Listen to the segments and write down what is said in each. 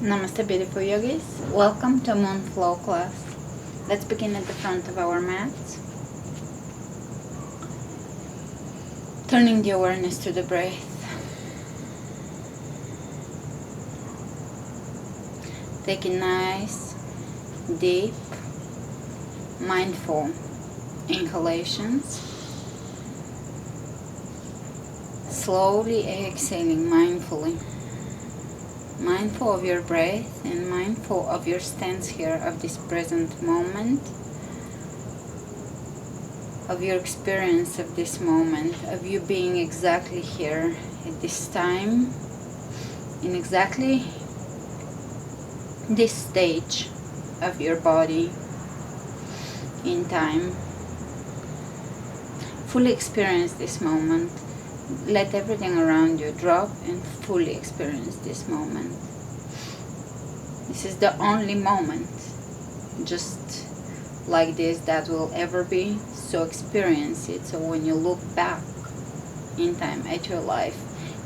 Namaste, beautiful yogis. Welcome to Moon Flow class. Let's begin at the front of our mats. Turning the awareness to the breath. Taking nice, deep, mindful inhalations. Slowly exhaling mindfully. Mindful of your breath and mindful of your stance here, of this present moment, of your experience of this moment, of you being exactly here at this time, in exactly this stage of your body in time. Fully experience this moment. Let everything around you drop and fully experience this moment. This is the only moment just like this that will ever be, so experience it. So when you look back in time at your life,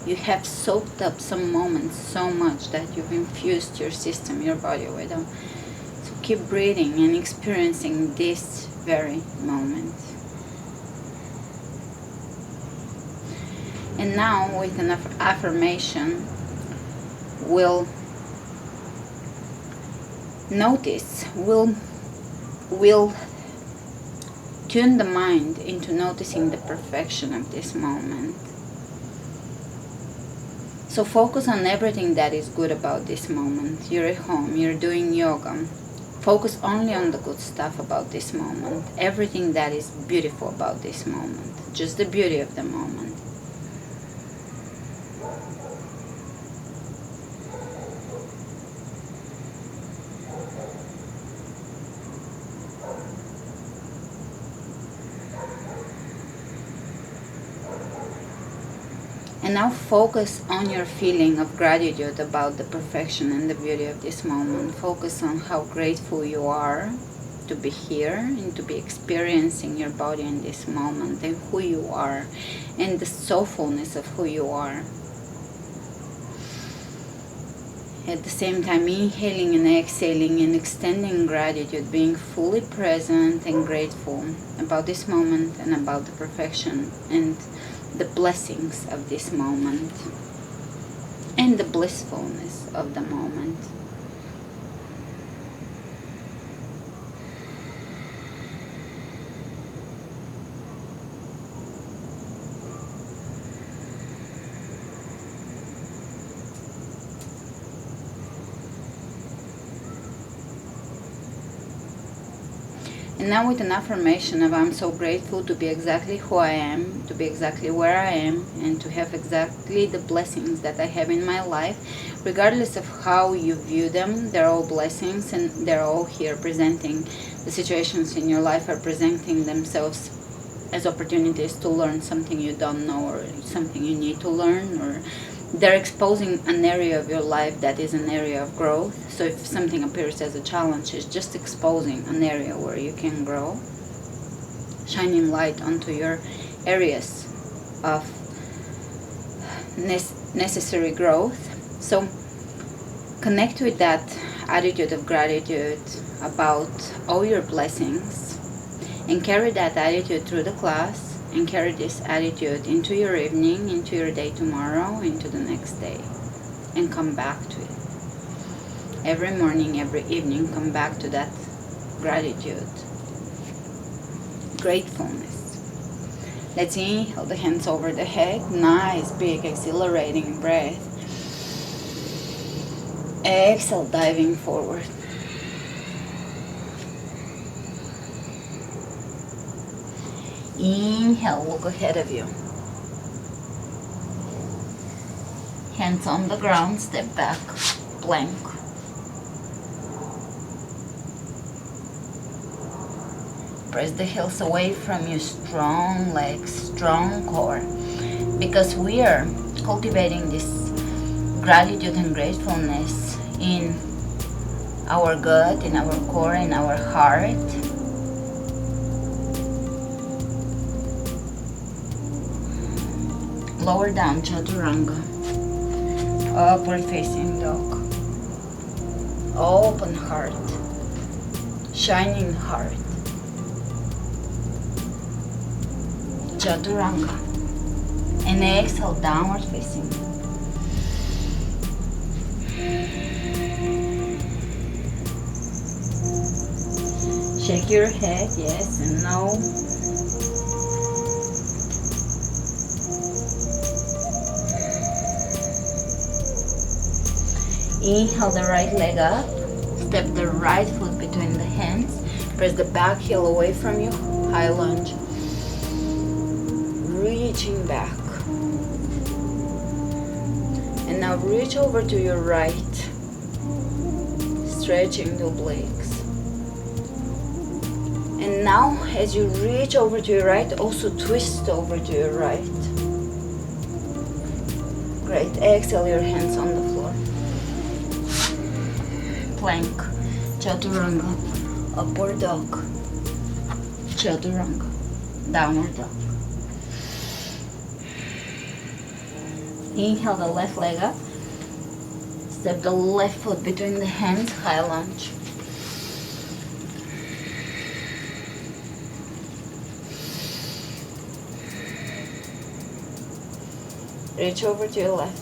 you have soaked up some moments so much that you've infused your system, your body with them. So keep breathing and experiencing this very moment. And now with an affirmation, we'll notice, we'll tune the mind into noticing the perfection of this moment. So focus on everything that is good about this moment. You're at home, you're doing yoga. Focus only on the good stuff about this moment. Everything that is beautiful about this moment. Just the beauty of the moment. And now focus on your feeling of gratitude about the perfection and the beauty of this moment. Focus on how grateful you are to be here and to be experiencing your body in this moment and who you are and the soulfulness of who you are. At the same time, inhaling and exhaling and extending gratitude, being fully present and grateful about this moment and about the perfection and the blessings of this moment and the blissfulness of the moment. And now with an affirmation of I'm so grateful to be exactly who I am, to be exactly where I am, and to have exactly the blessings that I have in my life, regardless of how you view them, they're all blessings and they're all here presenting. The situations in your life are presenting themselves as opportunities to learn something you don't know or something you need to learn, or they're exposing an area of your life that is an area of growth. So if something appears as a challenge, it's just exposing an area where you can grow, shining light onto your areas of necessary growth. So connect with that attitude of gratitude about all your blessings and carry that attitude through the class. And carry this attitude into your evening, into your day tomorrow, into the next day. And come back to it. Every morning, every evening, come back to that gratitude. Gratefulness. Let's inhale the hands over the head. Nice, big, exhilarating breath. Exhale, diving forward. Inhale, look ahead of you. Hands on the ground, step back, plank. Press the heels away from you, strong legs, strong core. Because we are cultivating this gratitude and gratefulness in our gut, in our core, in our heart. Lower down, chaturanga. Upward facing dog. open heart, shining heart. Chaturanga. And exhale, downward facing. Shake your head, yes and no. Inhale the right leg up. Step the right foot between the hands. Press the back heel away from you. High lunge. Reaching back. And now reach over to your right. Stretching the obliques. And now as you reach over to your right, also twist over to your right. Great. Exhale your hands on the floor. Plank. Chaturanga. Upward dog. Chaturanga. Downward dog. Inhale the left leg up. Step the left foot between the hands. High lunge. Reach over to your left.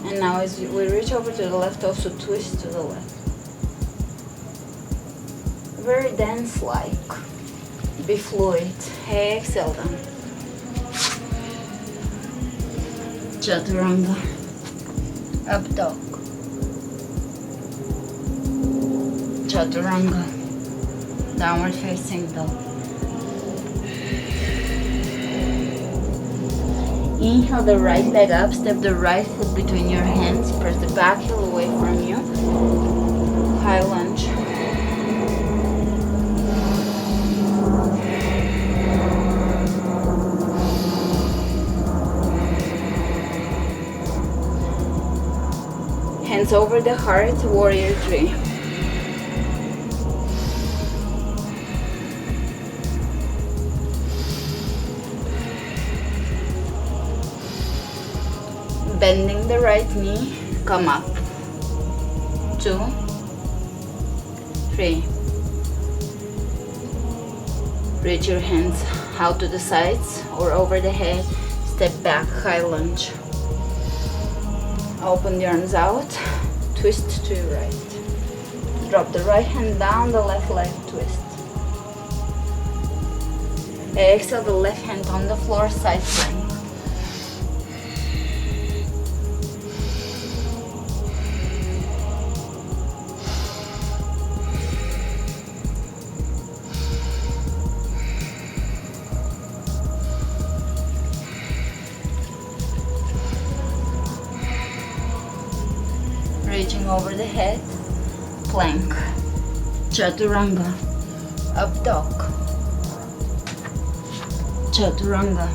And now as we reach over to the left, also twist to the left. Very dance like. Be fluid. Exhale down. Chaturanga. Up dog. Chaturanga. Downward facing dog. Inhale the right leg up. Step the right foot between your hands. Press the back heel away from you. High lunge. Hands over the heart, warrior three. Bending the right knee, come up. 2, 3. Reach your hands out to the sides or over the head. Step back, high lunge. Open the arms out, twist to your right. Drop the right hand down, the left leg twist. Exhale the left hand on the floor, side plank. Reaching over the head, plank, chaturanga, up dog, chaturanga,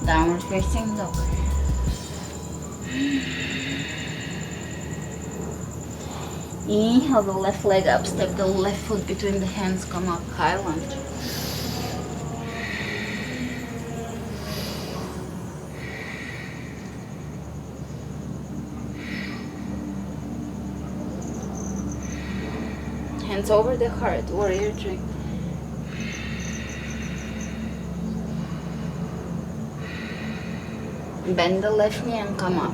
downward facing dog. Inhale the left leg up, step the left foot between the hands, come up, high lunge. Hands over the heart, warrior three. Bend the left knee and come up.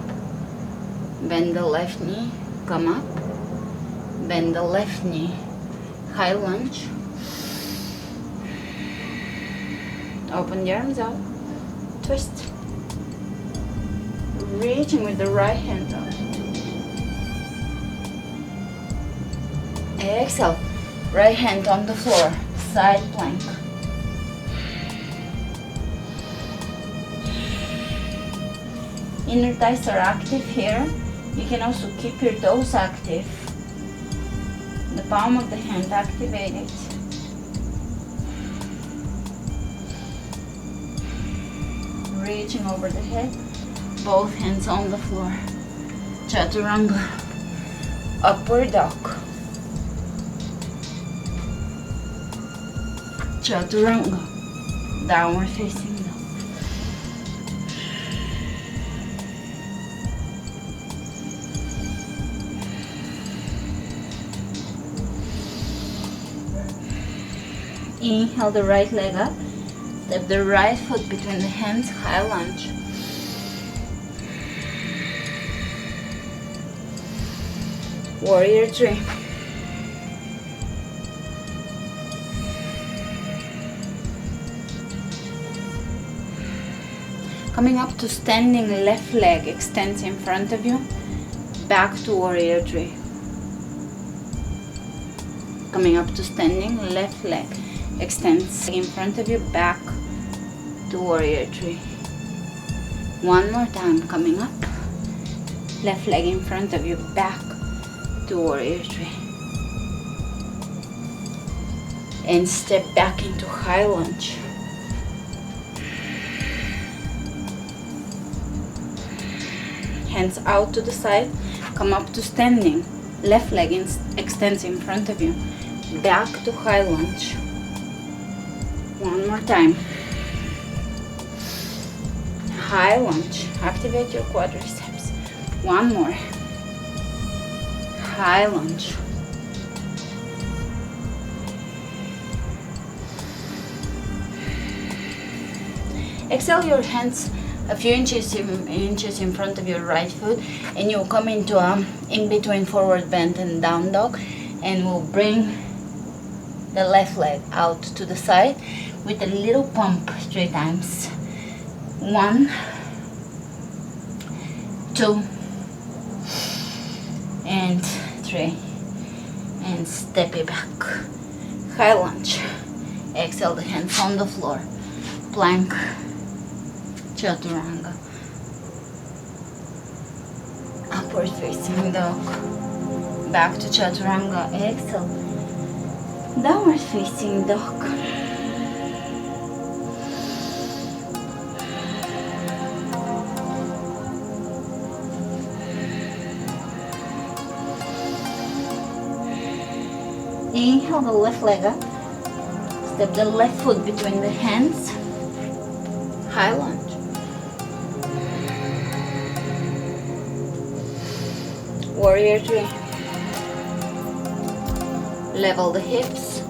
Bend the left knee, come up. Bend the left knee, high lunge. Open the arms out, twist. Reaching with the right hand out. Exhale, right hand on the floor, side plank. Inner thighs are active here. You can also keep your toes active. The palm of the hand activated. Reaching over the head, both hands on the floor. Chaturanga, upward dog. Chaturanga, downward facing dog. Inhale the right leg up. Step the right foot between the hands, high lunge. Warrior 3. Coming up to standing, left leg extends in front of you, back to warrior 3. Coming up to standing, left leg extends in front of you, back to warrior 3. One more time, coming up, left leg in front of you, back to warrior 3. And step back into high lunge. Hands out to the side, come up to standing, left leg extends in front of you, back to high lunge. One more time. High lunge, activate your quadriceps. One more. High lunge. Exhale your hands a few inches in front of your right foot, and you'll come into a in-between forward bend and down dog, and we'll bring the left leg out to the side with a little pump 3 times. 1, 2, and 3. And step it back. High lunge. Exhale the hands on the floor. Plank. Chaturanga. Upward facing dog. Back to chaturanga. Exhale. Downward facing dog. Inhale the left leg up. Step the left foot between the hands. High lunge. Warrior 3. Level the hips.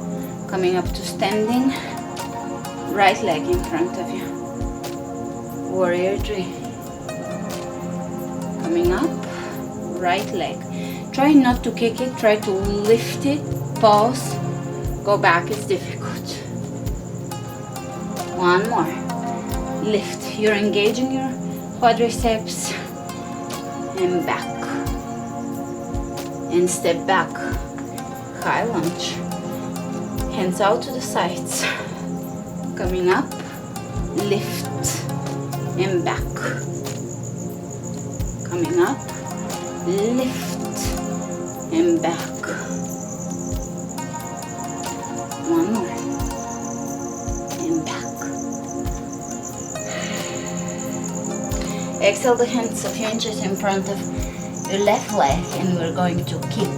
Coming up to standing. Right leg in front of you. Warrior 3. Coming up. Right leg. Try not to kick it. Try to lift it. Pause. Go back. It's difficult. One more. Lift. You're engaging your quadriceps. And back. And step back. High lunge. Hands out to the sides. Coming up. Lift. And back. Coming up. Lift. And back. One more. And back. Exhale the hands a few inches in front of your left leg, and we're going to kick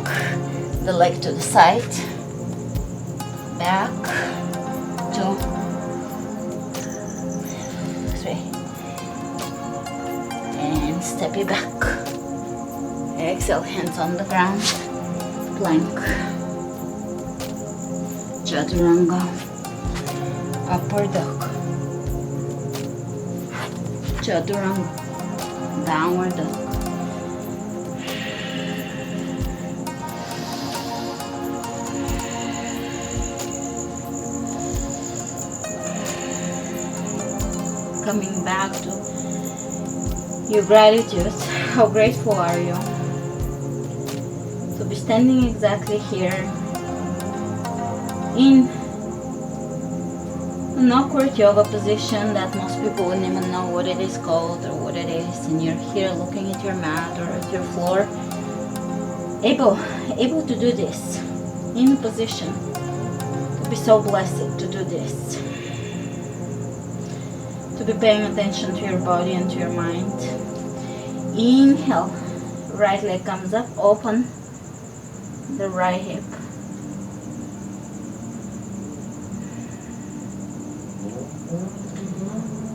the leg to the side, back, 2, 3, and step it back. Exhale, hands on the ground, plank, chaturanga, upward dog, chaturanga, downward dog. Coming back to your gratitude. How grateful are you to be standing exactly here in an awkward yoga position that most people wouldn't even know what it is called or what it is, and you're here looking at your mat or at your floor, able to do this in a position, to be so blessed to do this. To be paying attention to your body and to your mind. Inhale, right leg comes up, open the right hip.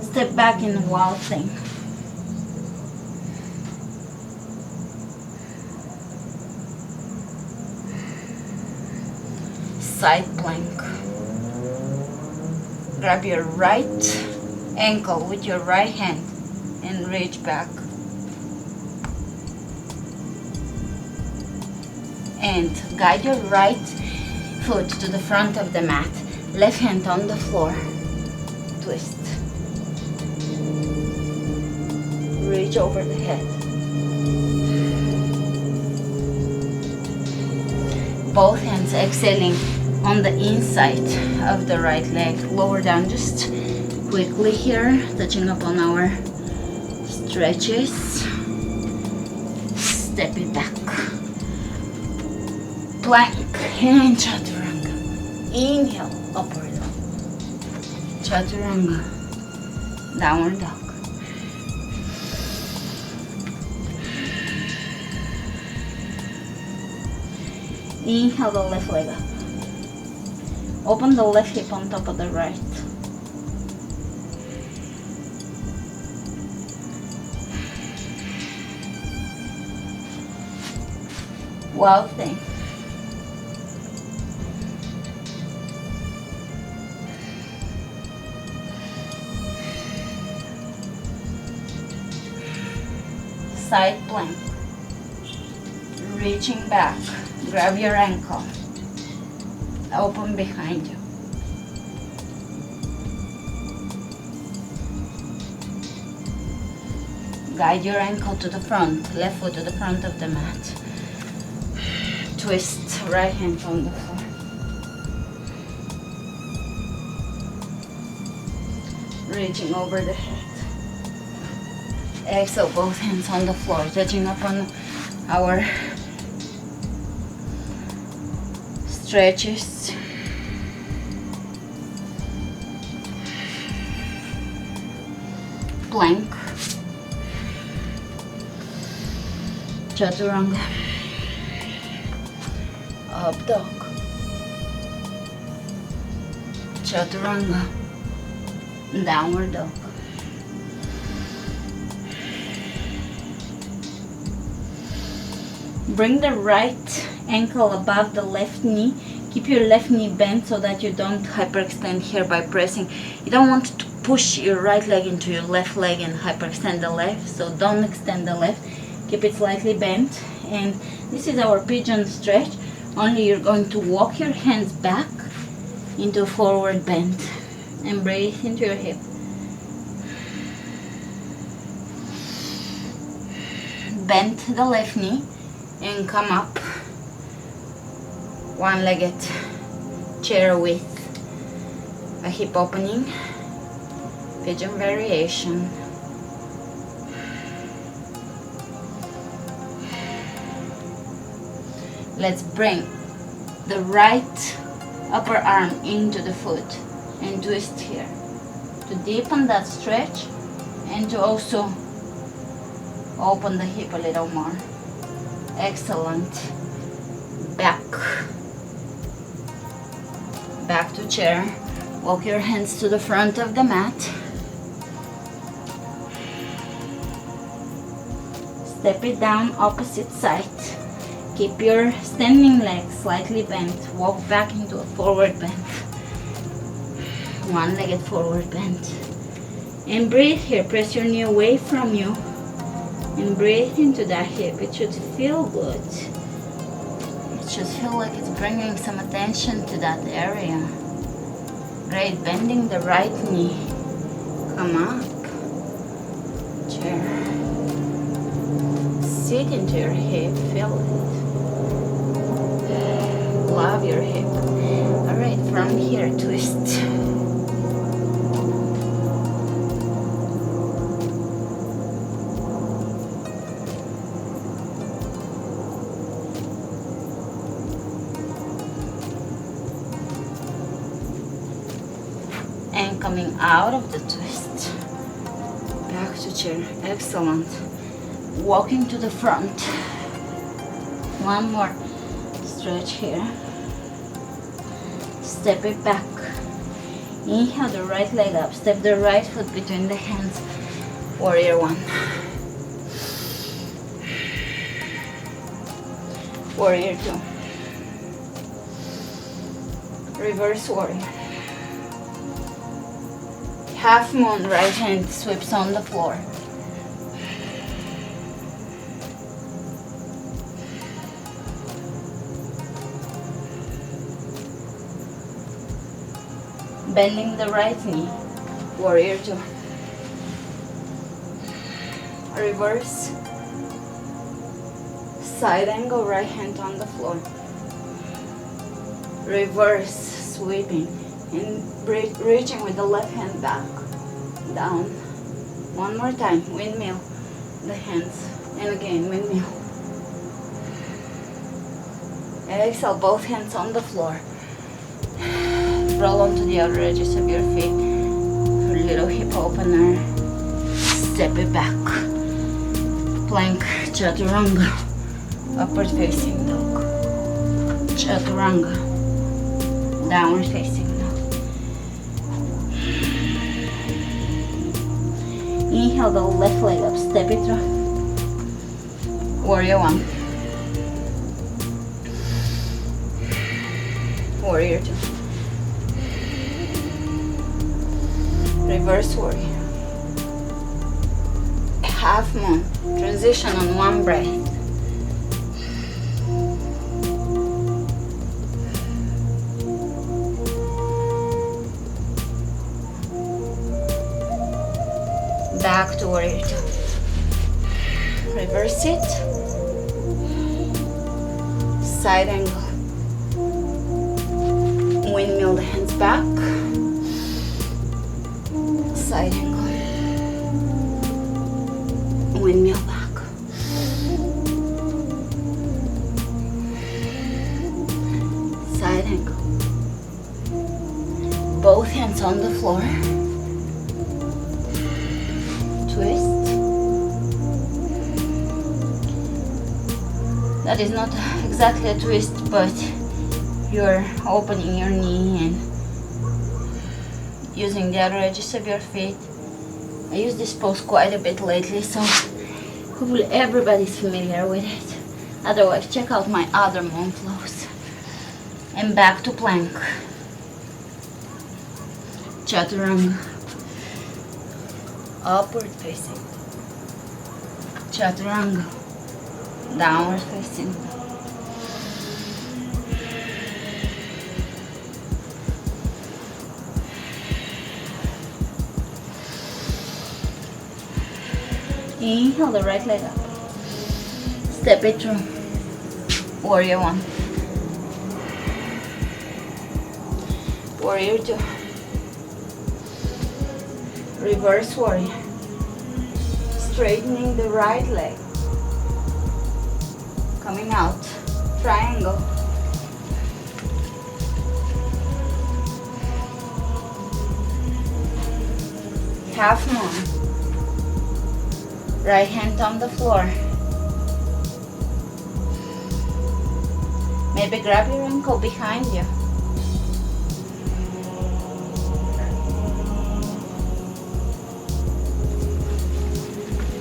Step back in wild thing. Side plank. Grab your right ankle with your right hand and reach back. And guide your right foot to the front of the mat. Left hand on the floor. Twist. Reach over the head. Both hands exhaling on the inside of the right leg. Lower down just quickly here, touching upon our stretches. Step it back. Plank and chaturanga. Inhale, upward dog. Chaturanga, downward dog. Inhale the left leg up. Open the left hip on top of the right. Wild thing. Side plank. Reaching back. Grab your ankle. Open behind you. Guide your ankle to the front. Left foot to the front of the mat. Twist. Right hand on the floor. Reaching over the head. Exhale, both hands on the floor, touching upon our stretches. Plank. Chaturanga. Up dog. Chaturanga. Downward dog. Bring the right ankle above the left knee. Keep your left knee bent so that you don't hyperextend here by pressing. You don't want to push your right leg into your left leg and hyperextend the left. So don't extend the left. Keep it slightly bent. And this is our pigeon stretch. Only you're going to walk your hands back into a forward bend. And breathe into your hip. Bend the left knee. And come up, one-legged chair with a hip opening, pigeon variation. Let's bring the right upper arm into the foot and twist here to deepen that stretch and to also open the hip a little more. Excellent. Back to chair. Walk your hands to the front of the mat. Step it down opposite side. Keep your standing leg slightly bent. Walk back into a forward bend. One-legged forward bend. And breathe here. Press your knee away from you. And breathe into that hip. It should feel good. It should feel like it's bringing some attention to that area. Great. Bending the right knee. Come up. Chair. Sit into your hip. Feel it. Love your hip. Alright, from here, twist. And coming out of the twist, back to chair. Excellent. Walking to the front. One more stretch here. Step it back. Inhale the right leg up. Step the right foot between the hands. Warrior one. Warrior two. Reverse warrior. Half moon, right hand sweeps on the floor. Bending the right knee, warrior 2. Reverse, side angle, right hand on the floor. Reverse, sweeping, and reaching with the left hand back, down. One more time, windmill, the hands, and again, windmill. Exhale, both hands on the floor. Roll onto the outer edges of your feet. Little hip opener. Step it back. Plank, chaturanga. Upward facing dog. Chaturanga. Downward facing dog. Inhale the left leg up. Step it through. Warrior 1. Warrior 2. Reverse warrior. Half moon. Transition on one breath. Back to warrior 2. Reverse it. Side angle. Windmill the hands back. Side angle. Windmill back. Side angle. Both hands on the floor. Twist. That is not exactly a twist, but you're opening your knee and using the outer edges of your feet. I use this pose quite a bit lately, so hopefully everybody's familiar with it. Otherwise, check out my other moon flows. And back to plank. Chaturanga. Upward facing. Chaturanga. Downward facing. Inhale the right leg up. Step it through. Warrior 1. Warrior 2. Reverse warrior. Straightening the right leg. Coming out. Triangle. Half moon. Right hand on the floor. Maybe grab your ankle behind you.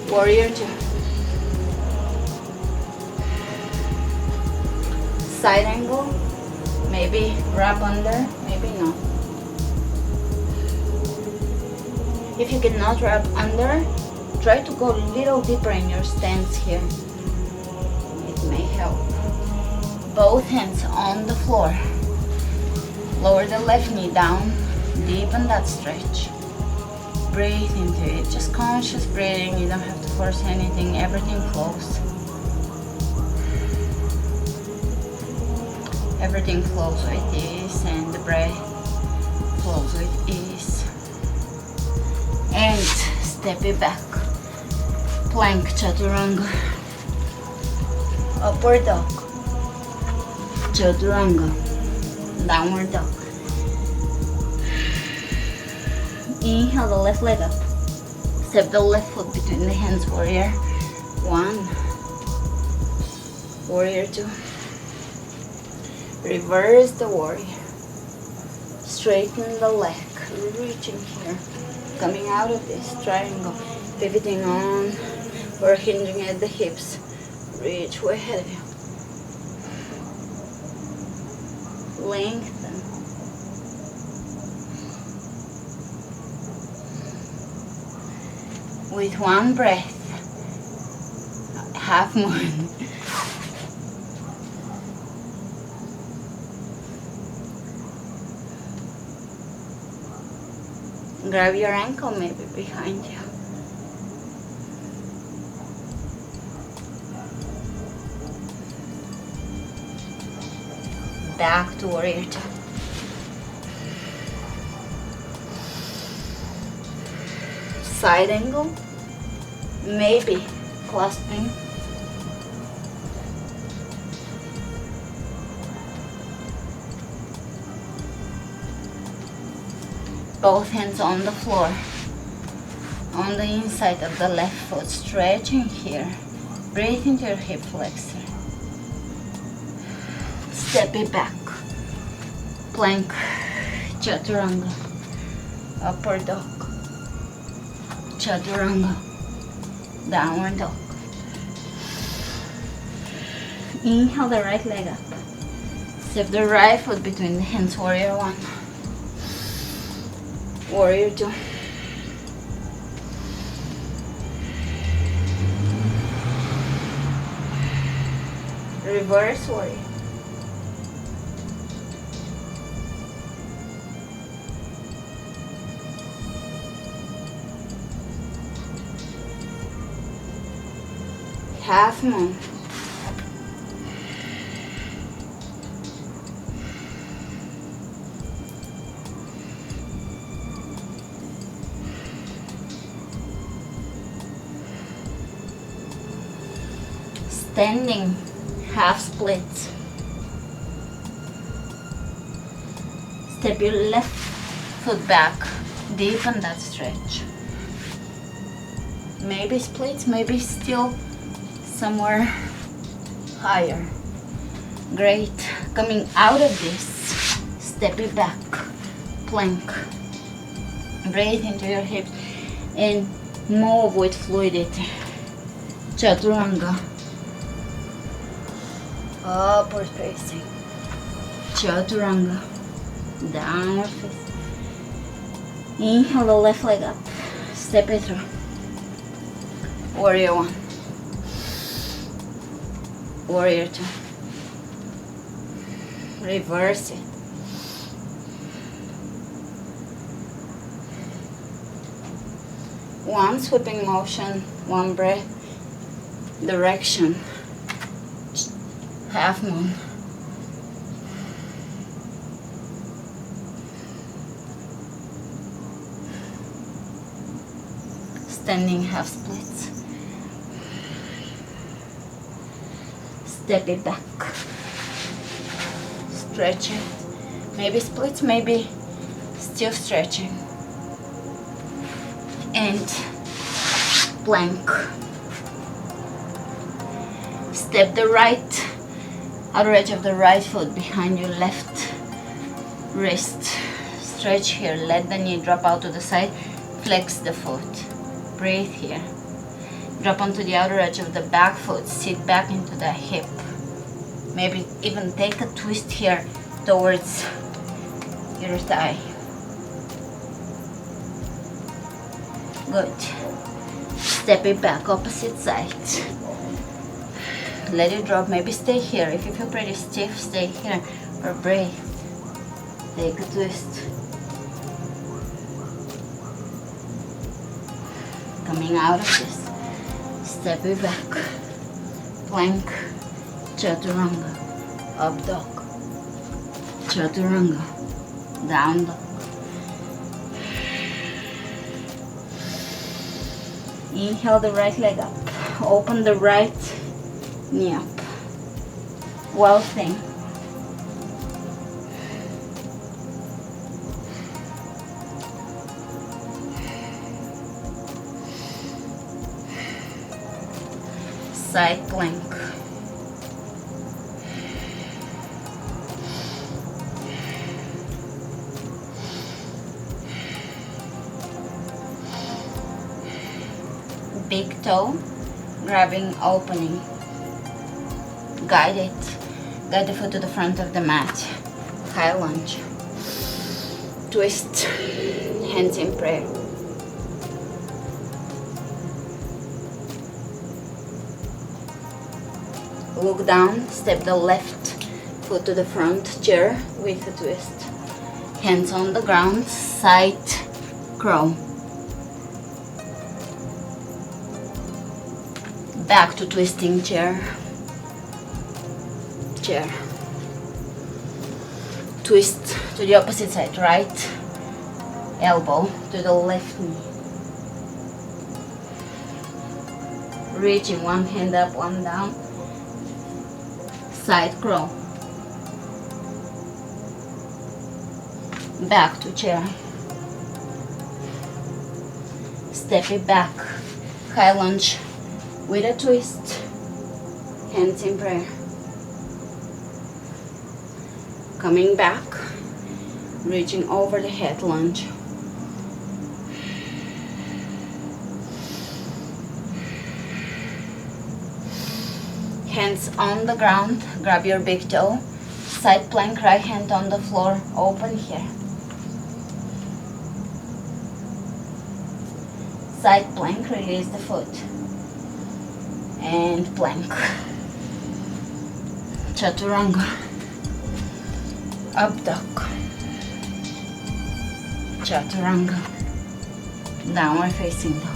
Warrior 2. Side angle. Maybe wrap under, maybe not. If you cannot wrap under, try to go a little deeper in your stance here. It may help. Both hands on the floor. Lower the left knee down. Deepen that stretch. Breathe into it. Just conscious breathing. You don't have to force anything. Everything flows. Everything flows with ease, and the breath flows with ease. And step it back. Plank, chaturanga. Upward dog. Chaturanga. Downward dog. Inhale the left leg up. Step the left foot between the hands, warrior 1. Warrior 2. Reverse the warrior. Straighten the leg. Reaching here. Coming out of this triangle. Pivoting on. Or hinging at the hips. Reach way ahead of you. Lengthen. with one breath, half moon. Grab your ankle maybe behind you. Back to warrior two. Side angle, maybe clasping. Both hands on the floor, on the inside of the left foot, stretching here. Breathe into your hip flexor. Step it back. Plank, chaturanga, upward dog, chaturanga, downward dog. Inhale the right leg up. Step the right foot between the hands, warrior one. Warrior two. Reverse warrior. Half moon. Standing half split. Step your left foot back, deepen that stretch. Maybe splits, maybe still somewhere higher. Great. Coming out of this, step it back, plank. Breathe into your hips and move with fluidity. Chaturanga. Upward facing. Chaturanga. Downward facing. Inhale the left leg up. Step it through. Warrior one. Warrior two. Reverse it. One sweeping motion, one breath, direction, half moon. Standing half splits. Step it back. Stretch it. Maybe splits, maybe still stretching. And plank. Step the right outer edge of the right foot behind your left wrist. Stretch here. Let the knee drop out to the side. Flex the foot. Breathe here. Drop onto the outer edge of the back foot. Sit back into the hip. Maybe even take a twist here towards your thigh. Good. Step it back, opposite side. Let it drop, maybe stay here. If you feel pretty stiff, stay here or breathe. Take a twist. Coming out of this, step it back. Plank, chaturanga, up dog. Chaturanga, down dog. Inhale the right leg up. Open the right knee up. Well thing. Side plank. Big toe, grabbing opening. Guide it. Guide the foot to the front of the mat. High lunge. Twist. Hands in prayer. Look down, step the left foot to the front, chair with a twist. Hands on the ground, side crow. Back to twisting chair. Chair. Twist to the opposite side, right elbow to the left knee. Reaching one hand up, one down. Side crow. Back to chair. Step it back. High lunge with a twist. Hands in prayer. Coming back. Reaching over the head, lunge. Hands on the ground, grab your big toe. Side plank, right hand on the floor, open here. Side plank, release the foot. And plank. Chaturanga. Up dog. Chaturanga. Downward facing dog.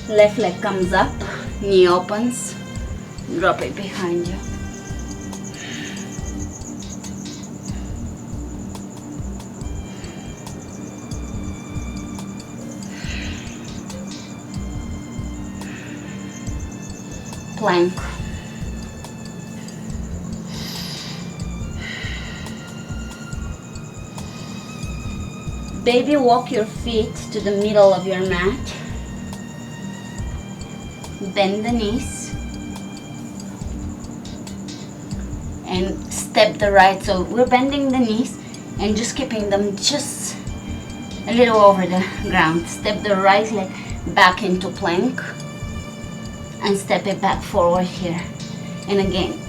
Left leg comes up, knee opens, drop it behind you. Plank. Baby walk your feet to the middle of your mat. Bend the knees and step the right. So we're bending the knees and just keeping them just a little over the ground. Step the right leg back into plank and step it back forward here. And again,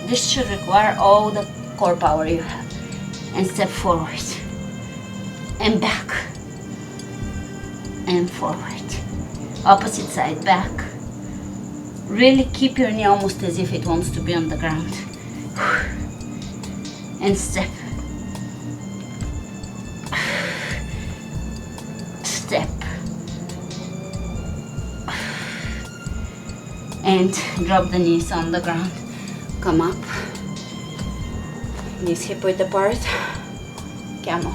this should require all the core power you have. And step forward and back and forward. Opposite side, back. Really keep your knee almost as if it wants to be on the ground. And step. Step. And drop the knees on the ground. Come up. Knees hip width apart. Camel.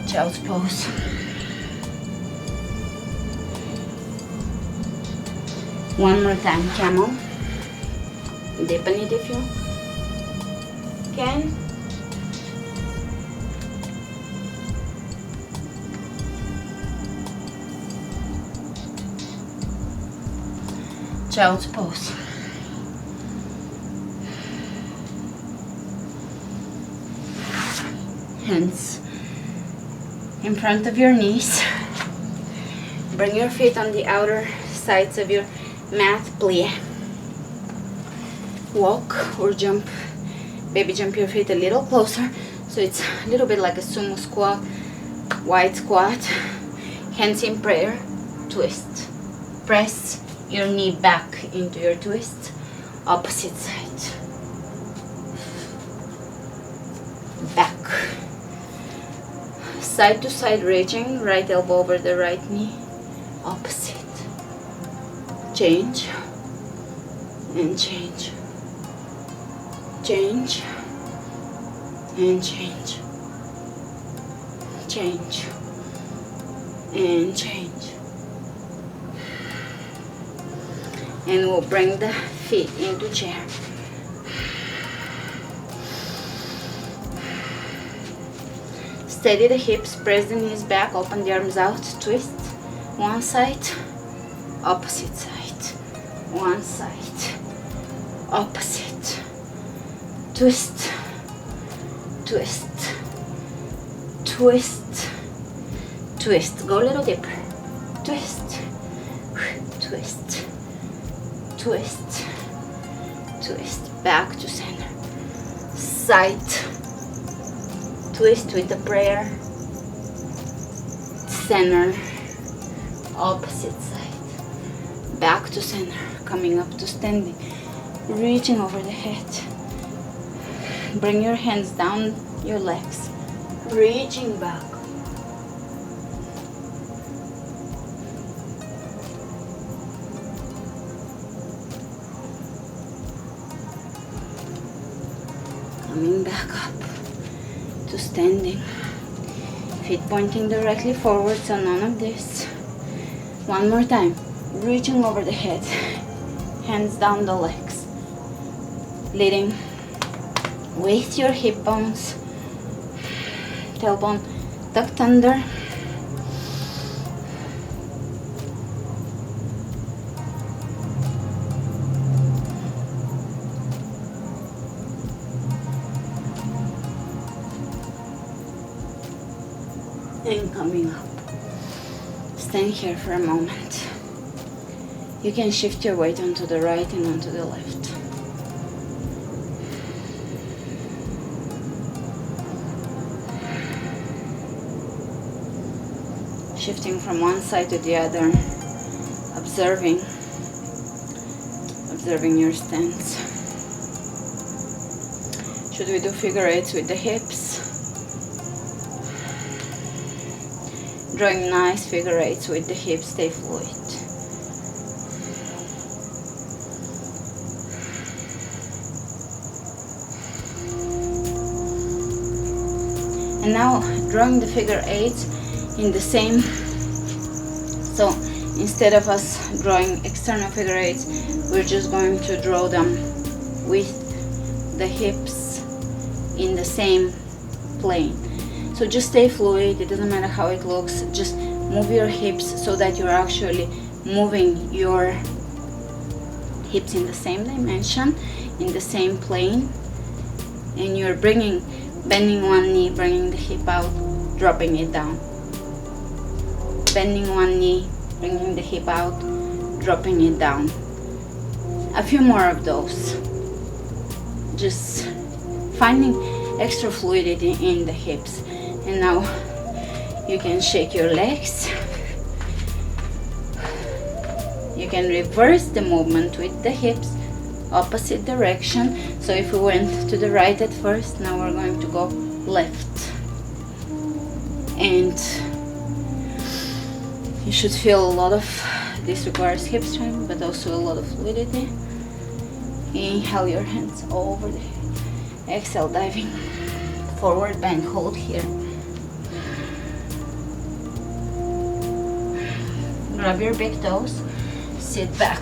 Child's pose. One more time, camel. Deepen it if you can. Child's pose. Hands in front of your knees. Bring your feet on the outer sides of your mat, plie. Walk or jump. Baby, jump your feet a little closer. So it's a little bit like a sumo squat, wide squat. Hands in prayer, twist. Press your knee back into your twist. Opposite side. Back. Side to side reaching, right elbow over the right knee, opposite. Change and change. Change and change. Change and change. And we'll bring the feet into chair. Steady the hips, press the knees back, open the arms out, twist. One side, opposite side. One side, opposite. Twist, twist, twist, twist. Go a little deeper. twist, twist, twist, twist, back to center, side, twist with the prayer, center, opposite side, back to center, coming up to standing, reaching over the head, bring your hands down your legs, reaching back, coming back up to standing, feet pointing directly forward, so none of this. One more time, reaching over the head, hands down the legs, leading with your hip bones, tailbone tucked under, and coming up. Stand here for a moment. You can shift your weight onto the right and onto the left. Shifting from one side to the other, observing your stance. Should we do figure eights with the hips? Drawing nice figure eights with the hips, stay fluid. And now drawing the figure eights in the same, so instead of us drawing external figure eights, we're just going to draw them with the hips in the same plane. So just stay fluid, it doesn't matter how it looks, just move your hips so that you're actually moving your hips in the same dimension, in the same plane, and you're bending one knee, bringing the hip out, dropping it down. Bending one knee, bringing the hip out, dropping it down. A few more of those. Just finding extra fluidity in the hips. And now you can shake your legs. You can reverse the movement with the hips, opposite direction. So if we went to the right at first, now we're going to go left. And you should feel a lot of, this requires hip strength, but also a lot of fluidity. Inhale your hands over the head. Exhale, diving forward bend, hold here. Grab your big toes, sit back,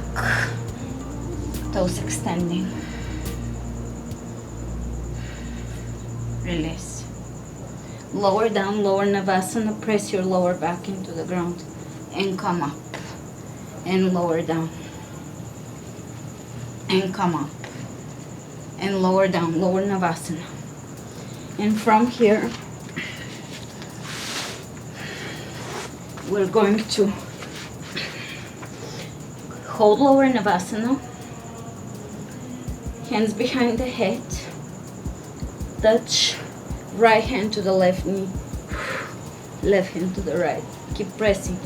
toes extending. Release. Lower down, lower Navasana, press your lower back into the ground and come up. And lower down. And come up. And lower down, lower Navasana. And from here, we're going to hold lower Navasana, hands behind the head, touch right hand to the left knee, left hand to the right. Keep pressing.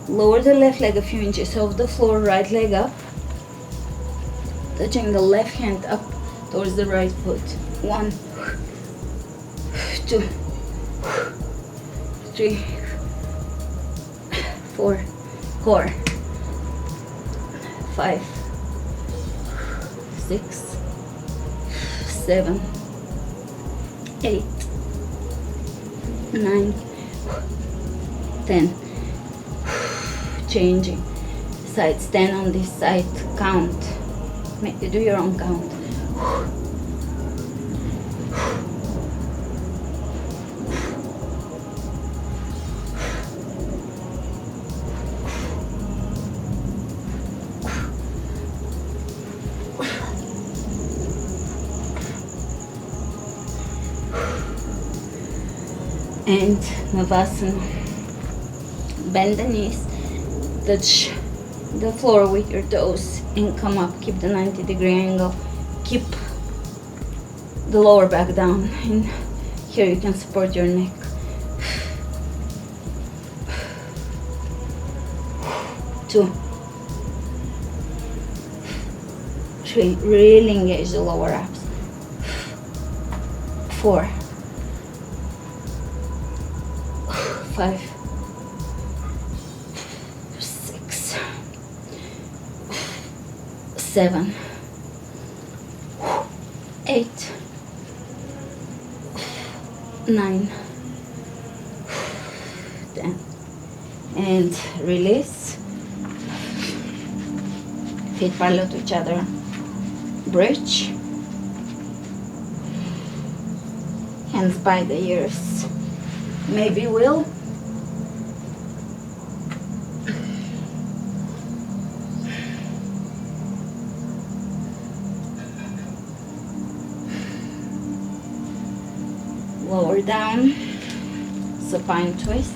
Lower the left leg a few inches off the floor, right leg up, touching the left hand up towards the right foot. 1, 2, 3, 4, 5, 6, 7, 8, 9, 10. Changing side, stand on this side, count, do your own count. and Navasana. Bend the knees, touch the floor with your toes and come up. Keep the 90-degree angle. Keep the lower back down, and here you can support your neck. 2, 3, really engage the lower abs. 4, 5, 6, 7, 8, 9, 10, and release. Feet parallel to each other. Bridge. Hands by the ears. Maybe will. Lower down. Supine twist.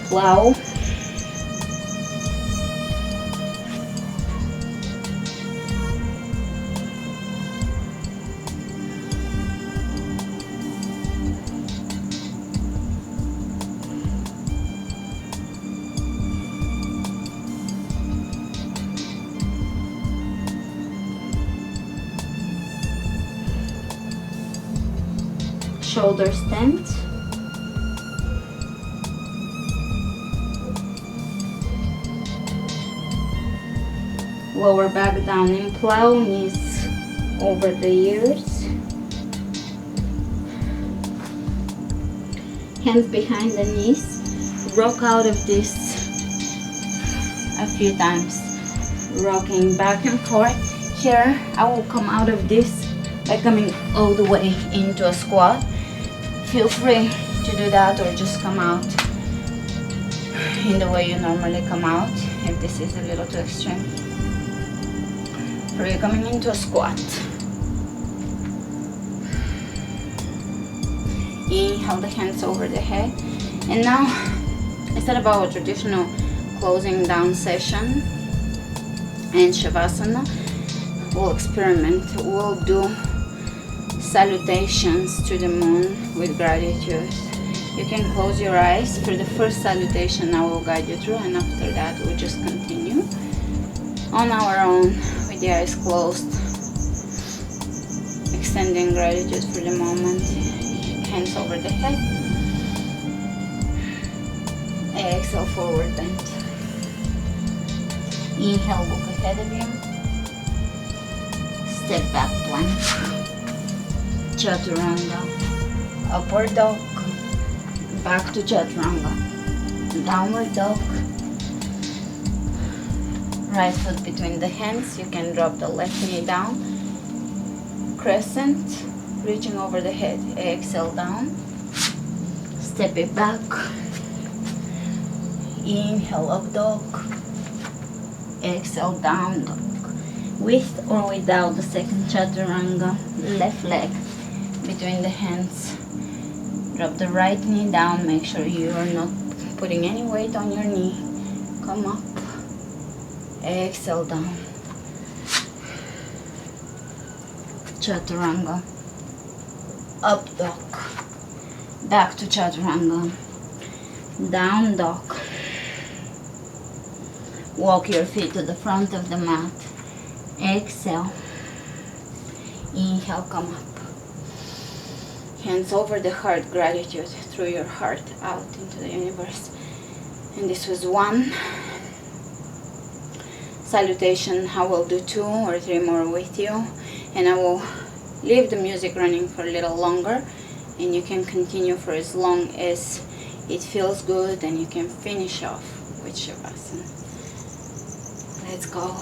Plow. Shoulder stand. Lower back down in plow, knees over the ears. Hands behind the knees. Rock out of this a few times. Rocking back and forth. Here I will come out of this by coming all the way into a squat. Feel free to do that or just come out in the way you normally come out if this is a little too extreme. So you're coming into a squat. Inhale the hands over the head. And now, instead of our traditional closing down session and Shavasana, we'll experiment. We'll do salutations to the moon with gratitude. You can close your eyes. For the first salutation, I will guide you through, and after that, we'll just continue on our own with the eyes closed, extending gratitude for the moment. Hands over the head. Exhale, forward bend. Inhale, look ahead of you. Step back plank. Chaturanga. Upward dog. Back to Chaturanga. Downward dog. Right foot between the hands. You can drop the left knee down. Crescent. Reaching over the head. Exhale down. Step it back. Inhale, up dog. Exhale, down dog. With or without the second Chaturanga. Left leg between the hands. Drop the right knee down. Make sure you are not putting any weight on your knee. Come up. Exhale down. Chaturanga. Up dog. Back to Chaturanga. Down dog. Walk your feet to the front of the mat. Exhale. Inhale, come up. Hands over the heart, gratitude through your heart out into the universe. And this was one salutation. I will do 2 or 3 more with you, and I will leave the music running for a little longer, and you can continue for as long as it feels good, and you can finish off with Shavasana. Let's go.